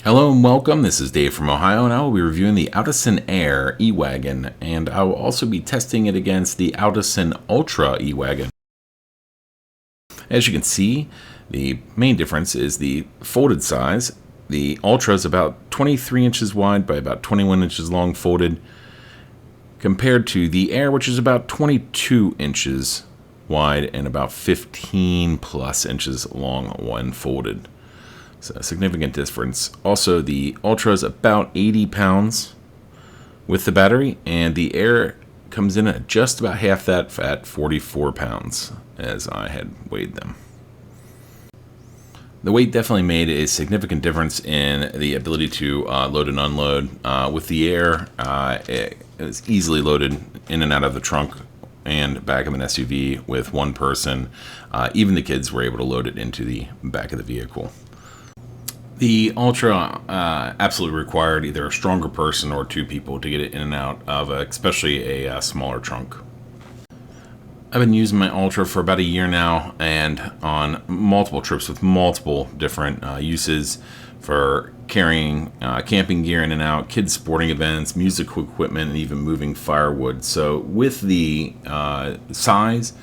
Hello and welcome. This is Dave from Ohio, and I will be reviewing the Outisan Air e-Wagon, and I will also be testing it against the Outisan Ultra e-Wagon. As you can see, the main difference is the folded size. The Ultra is about 23 inches wide by about 21 inches long folded, compared to the Air, which is about 22 inches wide and about 15 plus inches long when folded. So a significant difference. Also, the Ultra is about 80 pounds with the battery, and the Air comes in at just about half that at 44 pounds as I had weighed them. The weight definitely made a significant difference in the ability to load and unload. With the Air, it was easily loaded in and out of the trunk and back of an SUV with one person. Even the kids were able to load it into the back of the vehicle. The Ultra absolutely required either a stronger person or two people to get it in and out of especially a smaller trunk. I've been using my Ultra for about a year now, and on multiple trips with multiple different uses for carrying camping gear in and out, kids' sporting events, musical equipment, and even moving firewood. So with the size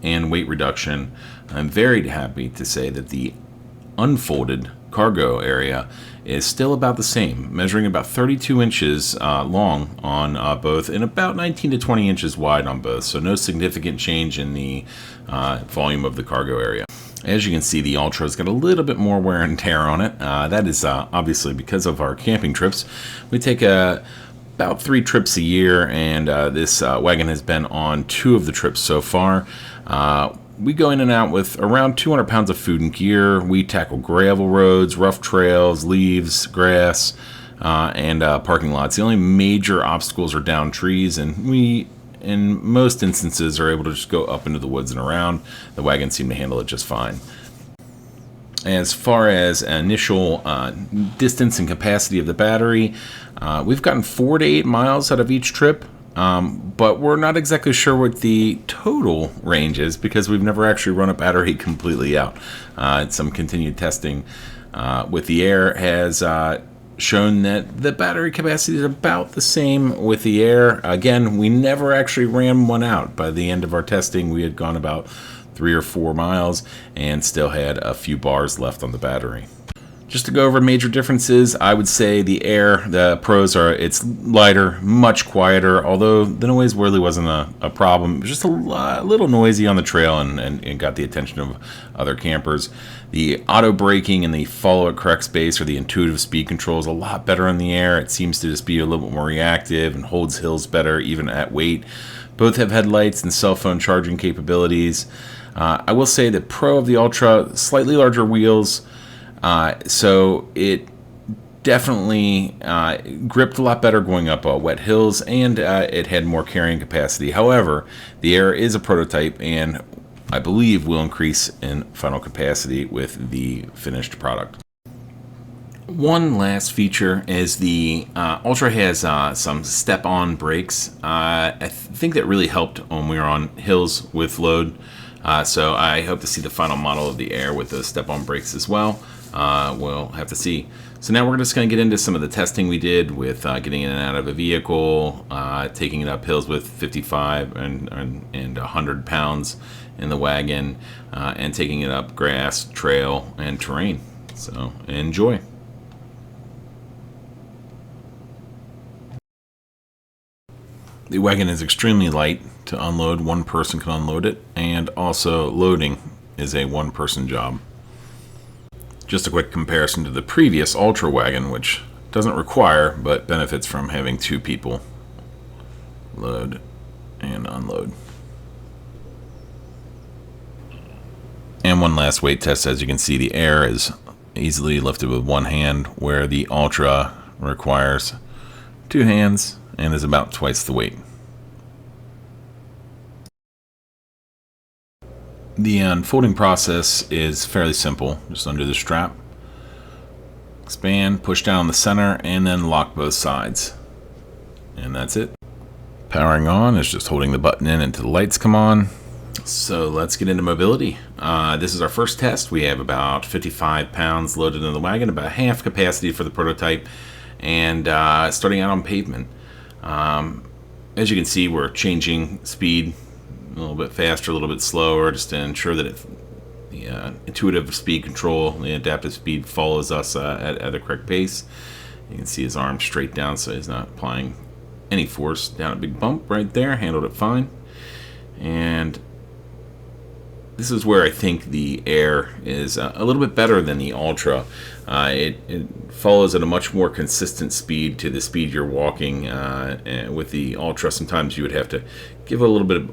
and weight reduction, I'm very happy to say that the unfolded cargo area is still about the same, measuring about 32 inches long on both and about 19 to 20 inches wide on both, so no significant change in the volume of the cargo area. As you can see, the Ultra's got a little bit more wear and tear on it. That is obviously because of our camping trips. We take about 3 trips a year, and this wagon has been on 2 of the trips so far. We go in and out with around 200 pounds of food and gear. We tackle gravel roads, rough trails, leaves, grass, and parking lots. The only major obstacles are down trees, and we, in most instances, are able to just go up into the woods and around. The wagons seem to handle it just fine. As far as initial distance and capacity of the battery, we've gotten 4 to 8 miles out of each trip. But we're not exactly sure what the total range is because we've never actually run a battery completely out. Some continued testing with the Air has shown that the battery capacity is about the same with the Air. Again, we never actually ran one out. By the end of our testing, we had gone about 3 or 4 miles and still had a few bars left on the battery. Just to go over major differences, I would say the Air, the pros are it's lighter, much quieter, although the noise really wasn't a problem. It was just a little noisy on the trail and got the attention of other campers. The auto braking and the follow at correct space or the intuitive speed control is a lot better in the Air. It seems to just be a little bit more reactive and holds hills better even at weight. Both have headlights and cell phone charging capabilities. I will say the pro of the Ultra, slightly larger wheels, so it definitely gripped a lot better going up wet hills, and it had more carrying capacity. However, the Air is a prototype, and I believe will increase in final capacity with the finished product. One last feature is the Ultra has some step-on brakes. I think that really helped when we were on hills with load. So I hope to see the final model of the Air with those step-on brakes as well. We'll have to see. So now we're just going to get into some of the testing we did with getting in and out of a vehicle, taking it up hills with 55 and 100 pounds in the wagon, and taking it up grass, trail, and terrain. So enjoy. The wagon is extremely light to unload. One person can unload it, and also loading is a one-person job. Just a quick comparison to the previous Ultra wagon, which doesn't require but benefits from having 2 people load and unload. And one last weight test. As you can see, the Air is easily lifted with one hand, where the Ultra requires 2 hands and is about twice the weight. The unfolding process is fairly simple. Just undo the strap, expand, push down the center, and then lock both sides. And that's it. Powering on is just holding the button in until the lights come on, So let's get into mobility. This is our first test. We have about 55 pounds loaded in the wagon, about half capacity for the prototype, and starting out on pavement. As you can see, we're changing speed a little bit faster, a little bit slower, just to ensure that the intuitive speed control, the adaptive speed follows us at the correct pace. You can see his arm straight down, so he's not applying any force. Down a big bump right there, handled it fine. And this is where I think the Air is a little bit better than the Ultra. It follows at a much more consistent speed to the speed you're walking. With the Ultra, sometimes you would have to give a little bit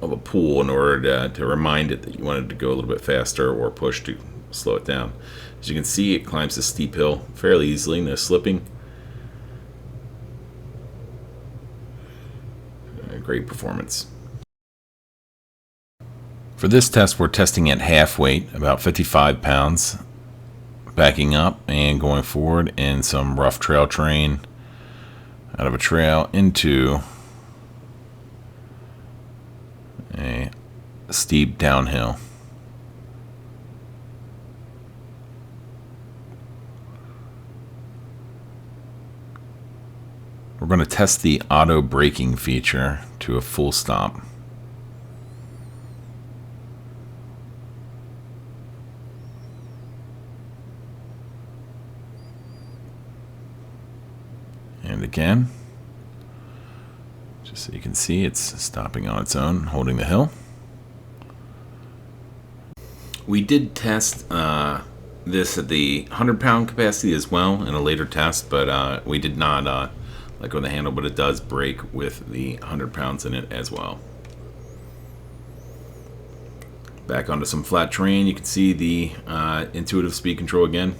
of a pull in order to remind it that you wanted to go a little bit faster, or push to slow it down. As you can see, it climbs a steep hill fairly easily, no slipping. Great performance. For this test, we're testing at half weight, about 55 pounds, backing up and going forward in some rough trail terrain, out of a trail into a steep downhill. We're going to test the auto braking feature to a full stop. And again, just so you can see, it's stopping on its own, holding the hill. We did test this at the 100-pound capacity as well in a later test, but we did not let go of the handle, but it does brake with the 100 pounds in it as well. Back onto some flat terrain, you can see the intuitive speed control again.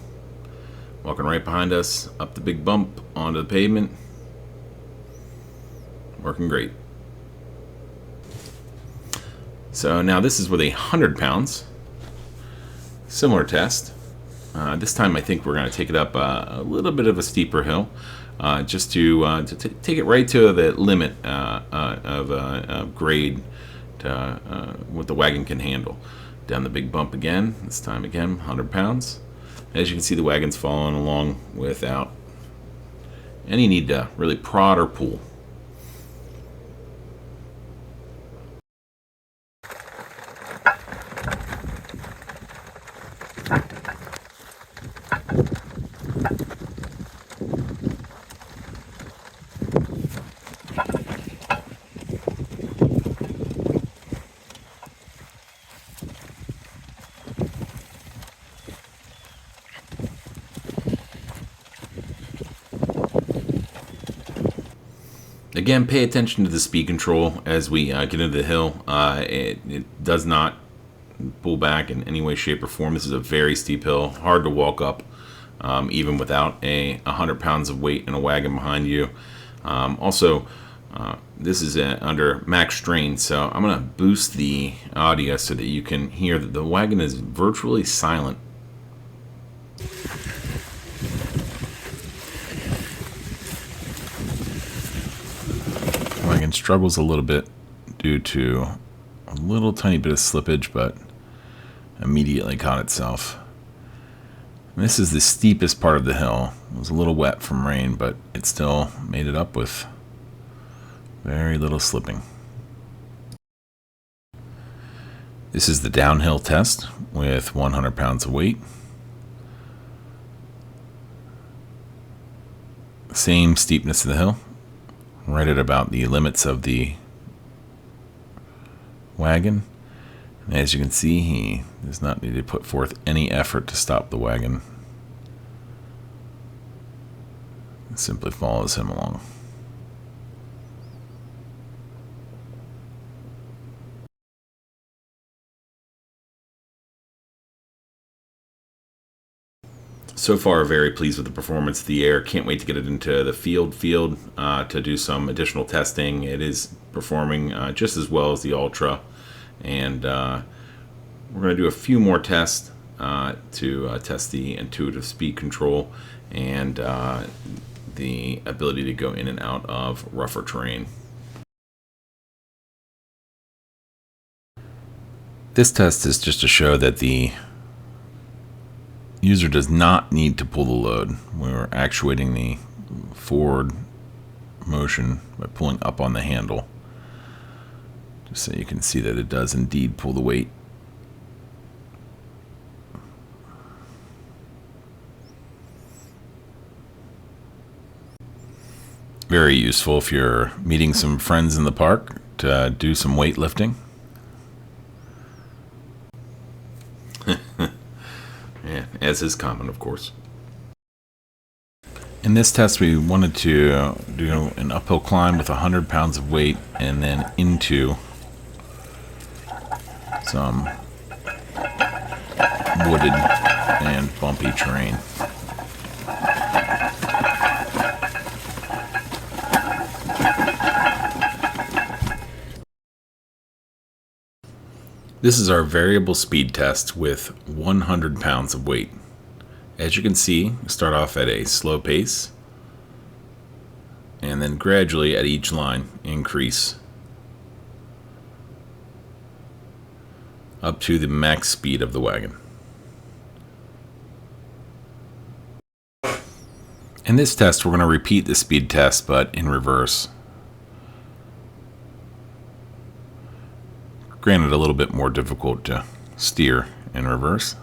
Walking right behind us, up the big bump, onto the pavement. Working great. So now this is with 100 pounds. Similar test. This time I think we're going to take it up a little bit of a steeper hill, just to take it right to the limit of grade to what the wagon can handle. Down the big bump again, this time again 100 pounds. As you can see, the wagon's following along without any need to really prod or pull. Again, pay attention to the speed control as we get into the hill. It does not pull back in any way, shape, or form. This is a very steep hill, hard to walk up, even without 100 pounds of weight in a wagon behind you. Also, this is under max strain, so I'm going to boost the audio so that you can hear that the wagon is virtually silent. Wagon struggles a little bit due to a little tiny bit of slippage, but immediately caught itself. And this is the steepest part of the hill. It was a little wet from rain, but it still made it up with very little slipping. This is the downhill test with 100 pounds of weight. Same steepness of the hill, right at about the limits of the wagon. And as you can see, he does not need to put forth any effort to stop the wagon. It simply follows him along. So far, very pleased with the performance of the Air. Can't wait to get it into the field to do some additional testing. It is performing just as well as the Ultra, and we're going to do a few more tests to test the intuitive speed control and the ability to go in and out of rougher terrain. This test is just to show that the user does not need to pull the load. We're actuating the forward motion by pulling up on the handle, just so you can see that it does indeed pull the weight. Very useful if you're meeting some friends in the park to do some weightlifting. Yeah, as is common, of course. In this test, we wanted to do an uphill climb with 100 pounds of weight and then into some wooded and bumpy terrain. This is our variable speed test with 100 pounds of weight. As you can see, we start off at a slow pace and then gradually at each line increase up to the max speed of the wagon. In this test, we're going to repeat the speed test but in reverse. Granted, a little bit more difficult to steer in reverse.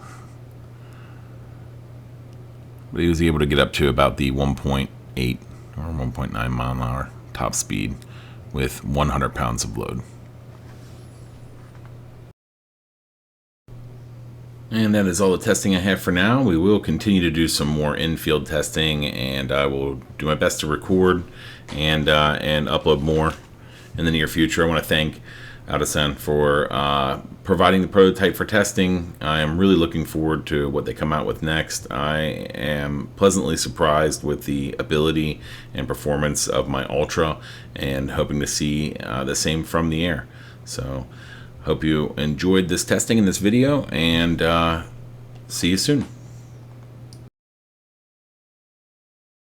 But he was able to get up to about the 1.8 or 1.9 mile an hour top speed with 100 pounds of load. And that is all the testing I have for now. We will continue to do some more in-field testing, and I will do my best to record and upload more in the near future. I want to thank Outisan for providing the prototype for testing. I am really looking forward to what they come out with next. I am pleasantly surprised with the ability and performance of my Ultra and hoping to see the same from the Air. So hope you enjoyed this testing in this video, and see you soon.